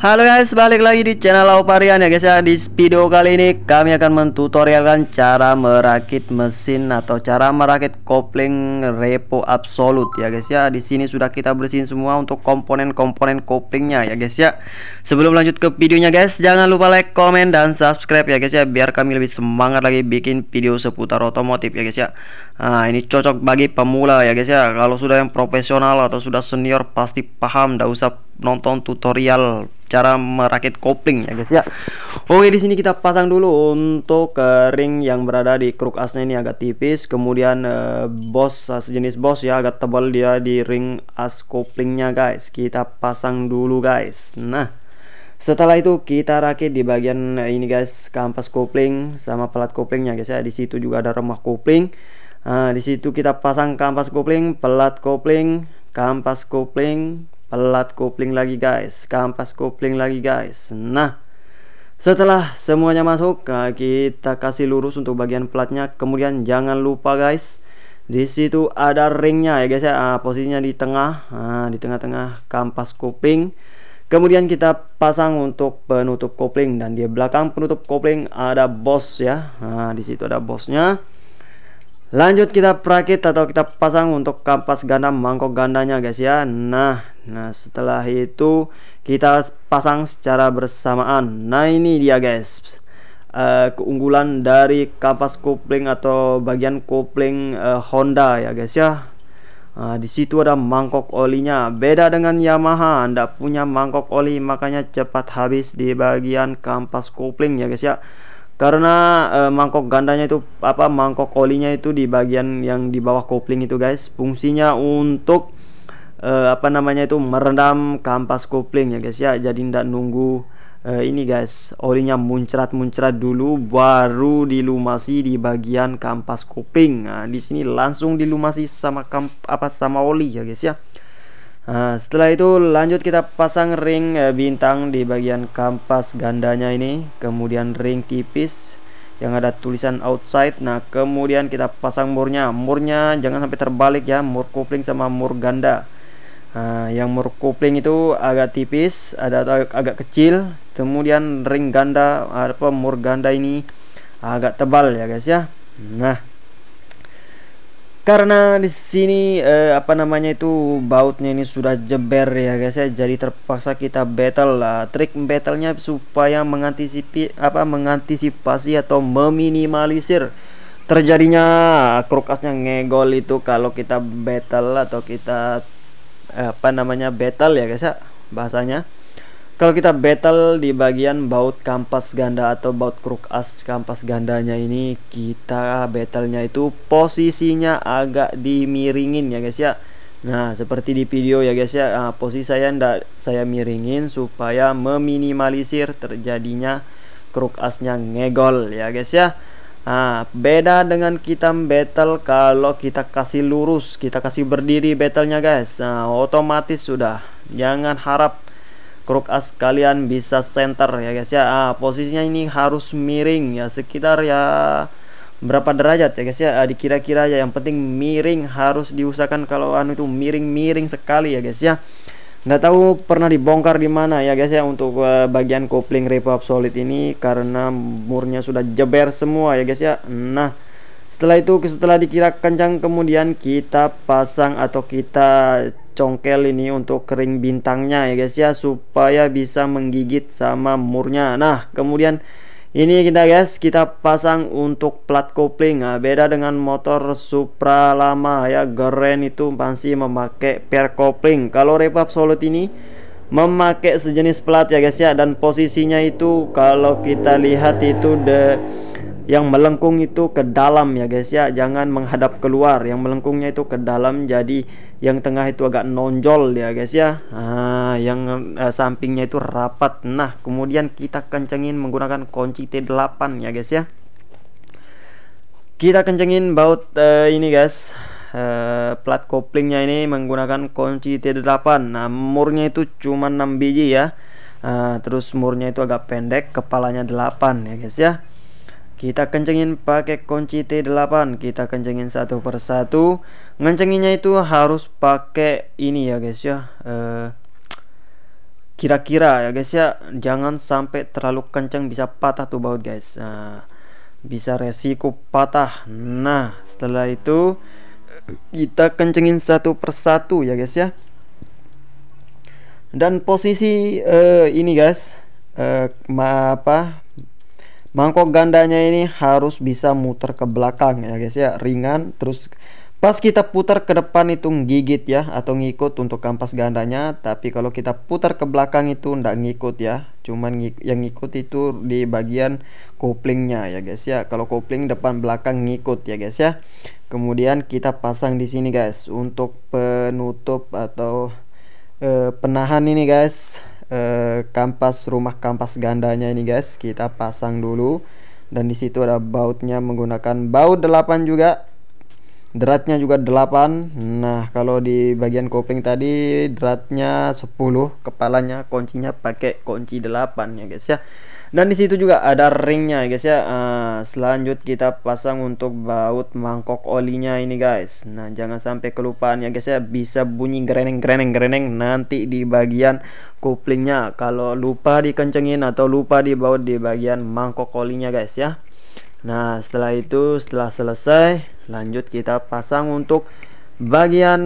Halo guys, balik lagi di channel Lauparian ya guys ya. Di video kali ini kami akan mentutorialkan cara merakit mesin atau cara merakit kopling repo absolut ya guys ya. Di sini sudah kita bersihin semua untuk komponen-komponen koplingnya ya guys ya. Sebelum lanjut ke videonya guys, jangan lupa like, komen, dan subscribe ya guys ya, biar kami lebih semangat lagi bikin video seputar otomotif ya guys ya. Nah, ini cocok bagi pemula ya guys ya. Kalau sudah yang profesional atau sudah senior pasti paham, nggak usah nonton tutorial cara merakit kopling ya guys ya. Oke, di sini kita pasang dulu untuk ring yang berada di kruk asnya ini agak tipis, kemudian sejenis bos ya, agak tebal dia di ring as koplingnya guys. Kita pasang dulu guys. Nah, setelah itu kita rakit di bagian ini guys, kampas kopling sama pelat koplingnya guys ya. Di situ juga ada remah kopling. Nah, di situ kita pasang kampas kopling, pelat kopling, kampas kopling, pelat kopling lagi guys, kampas kopling lagi guys. Nah, setelah semuanya masuk, kita kasih lurus untuk bagian pelatnya. Kemudian jangan lupa guys, di situ ada ringnya ya guys ya. Posisinya di tengah, di tengah-tengah kampas kopling. Kemudian kita pasang untuk penutup kopling, dan di belakang penutup kopling ada bos ya. Nah, di situ ada bosnya. Lanjut kita perakit atau kita pasang untuk kampas ganda, mangkok gandanya guys ya. Nah, setelah itu kita pasang secara bersamaan. Nah, ini dia guys, keunggulan dari kampas kopling atau bagian kopling Honda ya guys ya. Di situ ada mangkok olinya. Beda dengan Yamaha, Anda punya mangkok oli, makanya cepat habis di bagian kampas kopling ya guys ya. Karena mangkok gandanya itu mangkok olinya itu di bagian yang di bawah kopling itu guys. Fungsinya untuk merendam kampas kopling ya guys ya. Jadi tidak nunggu ini guys, olinya muncrat dulu baru dilumasi di bagian kampas kopling. Nah, di sini langsung dilumasi sama sama oli ya guys ya. Nah, setelah itu lanjut kita pasang ring bintang di bagian kampas gandanya ini, kemudian ring tipis yang ada tulisan outside. Nah, kemudian kita pasang murnya jangan sampai terbalik ya, mur kopling sama mur ganda. Nah, yang mur kopling itu agak tipis, ada agak kecil, kemudian ring ganda mur ganda ini agak tebal ya guys ya. Nah, karena di sini bautnya ini sudah jeber ya guys ya, jadi terpaksa kita betel lah. Trik betelnya supaya mengantisipasi atau meminimalisir terjadinya kruk asnya ngegol itu kalau kita betel atau kita betel ya guys ya bahasanya. Kalau kita betel di bagian baut kampas ganda atau baut kruk as kampas gandanya ini, kita betelnya itu posisinya agak dimiringin ya guys ya. Nah, seperti di video ya guys ya. Posisi saya miringin supaya meminimalisir terjadinya kruk asnya ngegol ya guys ya. Nah, beda dengan kita betel kalau kita kasih lurus, kita kasih berdiri betelnya guys. Nah, otomatis sudah, jangan harap kruk as kalian bisa center ya guys ya. Posisinya ini harus miring ya, sekitar ya berapa derajat ya guys ya, dikira-kira ya, yang penting miring, harus diusahakan kalau itu miring sekali ya guys ya. Nggak tahu pernah dibongkar di mana ya guys ya untuk bagian kopling repo absolut ini, karena murnya sudah jeber semua ya guys ya. Nah, setelah dikira kencang, kemudian kita pasang atau kita congkel ini untuk ring bintangnya ya guys ya, supaya bisa menggigit sama murnya. Nah, kemudian ini kita pasang untuk plat kopling. Nah, beda dengan motor Supra lama ya, Geren itu masih memakai per kopling. Kalau repo absolut ini memakai sejenis plat ya guys ya, dan posisinya itu kalau kita lihat itu yang melengkung itu ke dalam ya guys ya, jangan menghadap keluar, yang melengkungnya itu ke dalam, jadi yang tengah itu agak nonjol ya guys ya. Yang sampingnya itu rapat. Nah, kemudian kita kencengin menggunakan kunci T8 ya guys ya. Kita kencengin baut ini guys, plat koplingnya ini menggunakan kunci T8. Nah, murnya itu cuma 6 biji ya. Terus murnya itu agak pendek, kepalanya 8 ya guys ya. Kita kencengin pakai kunci T8, kita kencengin satu persatu. Ngencenginnya itu harus pakai ini ya guys ya, kira-kira ya guys ya, jangan sampai terlalu kencang bisa patah tuh baut guys. Nah, bisa resiko patah. Nah, setelah itu kita kencengin satu persatu ya guys ya. Dan posisi ini guys, mangkok gandanya ini harus bisa muter ke belakang ya guys ya, ringan. Terus pas kita putar ke depan itu gigit ya, atau ngikut untuk kampas gandanya. Tapi kalau kita putar ke belakang itu ndak ngikut ya, cuman yang ngikut itu di bagian koplingnya ya guys ya. Kalau kopling depan belakang ngikut ya guys ya. Kemudian kita pasang di sini guys untuk penutup atau penahan ini guys. Rumah kampas gandanya ini guys kita pasang dulu. Dan disitu ada bautnya menggunakan baut 8 juga, dratnya juga 8. Nah, kalau di bagian kopling tadi dratnya 10, kepalanya kuncinya pakai kunci 8 ya guys ya. Dan disitu juga ada ringnya ya guys ya. Selanjut kita pasang untuk baut mangkok olinya ini guys. Nah, jangan sampai kelupaan ya guys ya, bisa bunyi greneng nanti di bagian koplingnya kalau lupa dikencengin atau lupa dibaut di bagian mangkok olinya guys ya. Nah, setelah itu, setelah selesai, lanjut kita pasang untuk bagian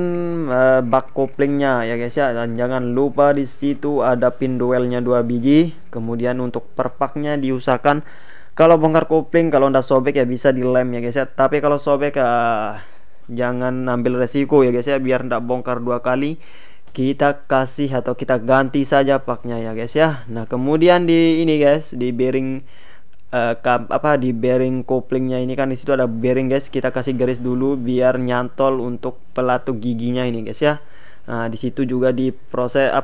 bak koplingnya ya guys ya. Dan jangan lupa di situ ada pin duelnya 2 biji. Kemudian untuk perpaknya diusahakan kalau bongkar kopling, kalau ndak sobek ya bisa dilem ya guys ya. Tapi kalau sobek jangan ambil resiko ya guys ya, biar ndak bongkar 2 kali. Kita kasih atau kita ganti saja paknya ya guys ya. Nah, kemudian di ini guys, di bearing di bearing koplingnya ini kan, disitu ada bearing guys, kita kasih garis dulu biar nyantol untuk pelatuk giginya ini guys ya. Nah, disitu juga di proses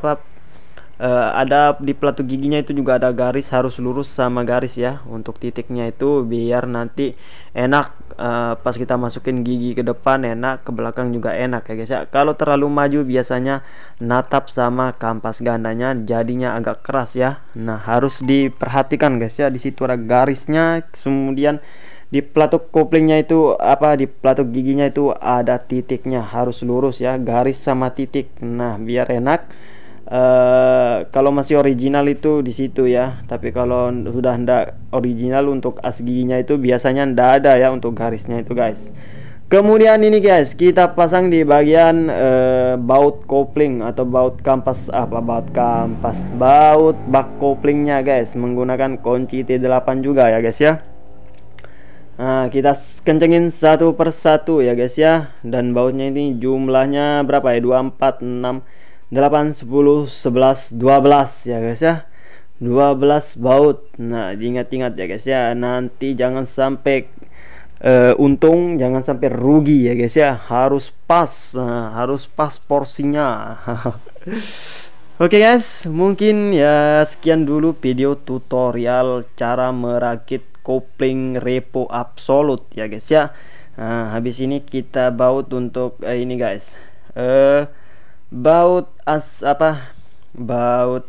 ada di pelatuk giginya itu juga ada garis, harus lurus sama garis ya untuk titiknya itu, biar nanti enak pas kita masukin gigi ke depan enak, ke belakang juga enak ya guys ya. Kalau terlalu maju biasanya natap sama kampas gandanya jadinya agak keras ya. Nah, harus diperhatikan guys ya, di situ ada garisnya. Kemudian di pelatuk koplingnya itu di pelatuk giginya itu ada titiknya, harus lurus ya, garis sama titik. Nah, biar enak. Kalau masih original itu di situ ya, tapi kalau sudah ndak original untuk as giginya itu biasanya ndak ada ya untuk garisnya itu guys. Kemudian ini guys, kita pasang di bagian baut kopling atau baut bak koplingnya guys, menggunakan kunci T8 juga ya guys ya. Nah, kita kencengin satu persatu ya guys ya. Dan bautnya ini jumlahnya berapa ya, 2, 4, 6, 8, 10, 11, 12 ya guys ya, 12 baut. Nah, diingat-ingat ya guys ya, nanti jangan sampai untung, jangan sampai rugi ya guys ya, harus pas. Harus pas porsinya. Oke guys, mungkin ya sekian dulu video tutorial cara merakit kopling Repo Absolute ya guys ya. Nah, habis ini kita baut untuk ini guys, baut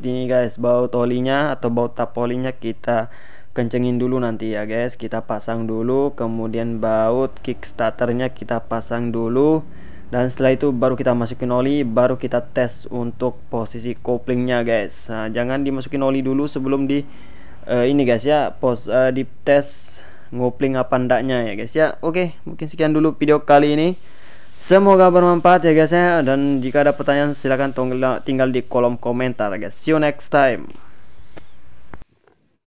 ini guys, baut olinya atau baut tap olinya kita kencengin dulu nanti ya guys, kita pasang dulu. Kemudian baut kickstarternya kita pasang dulu, dan setelah itu baru kita masukin oli, baru kita tes untuk posisi koplingnya guys. Nah, jangan dimasukin oli dulu sebelum di ini guys ya, di tes ngopling apa ndaknya ya guys ya. Oke, mungkin sekian dulu video kali ini. Semoga bermanfaat ya guys ya, dan jika ada pertanyaan silahkan tinggal di kolom komentar guys. See you next time.